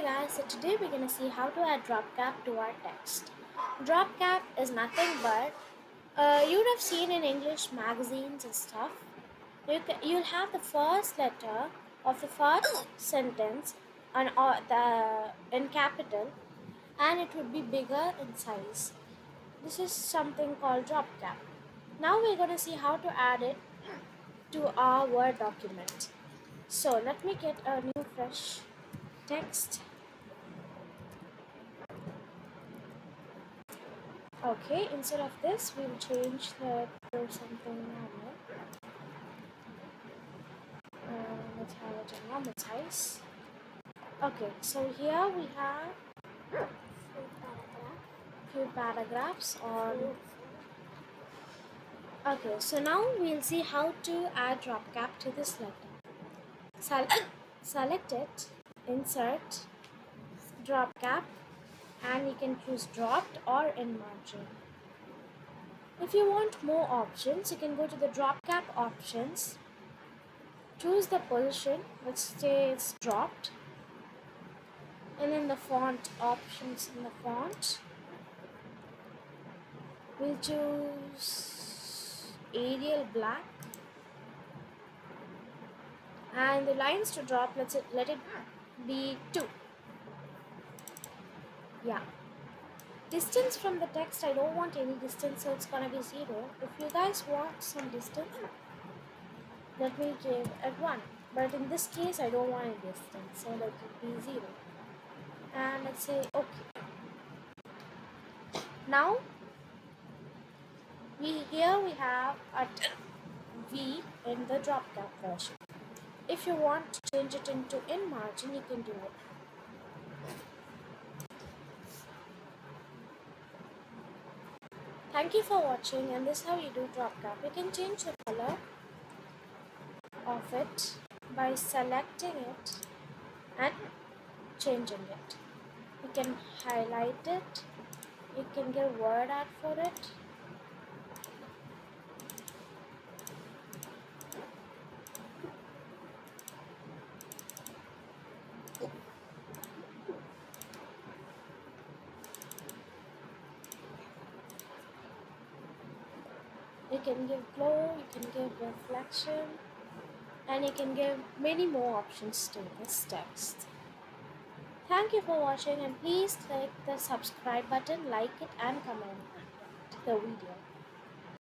guys, so today we're gonna see how to add drop cap to our text. Drop cap is nothing but you'd have seen in English magazines and stuff. You'll have the first letter of the first sentence in capital, and it would be bigger in size. This is something called drop cap. Now we're gonna see how to add it to our Word document. So let me get a new fresh text. Okay, instead of this, we will change that to something normal. Let's have it a normal size. Okay, so here we have few paragraphs on. Okay, so now we'll see how to add drop cap to this letter. Select it, insert, drop cap, and you can choose dropped or in margin. If you want more options, you can go to the drop cap options. Choose the position which stays dropped, and then the font options in the font. We'll choose Arial black, and the lines to drop, let it be 2. Yeah. Distance from the text, I don't want any distance, so it's gonna be 0. If you guys want some distance, let me give at 1. But in this case, I don't want any distance, so let it be 0. And let's say OK. Now we have a V in the drop cap version. If you want to change it into in margin, you can do it. Thank you for watching, and this is how you do drop cap. You can change the color of it by selecting it and changing it. You can highlight it, you can get word art for it. You can give glow, you can give reflection, and you can give many more options to this text. Thank you for watching, and please click the subscribe button, like it, and comment the video.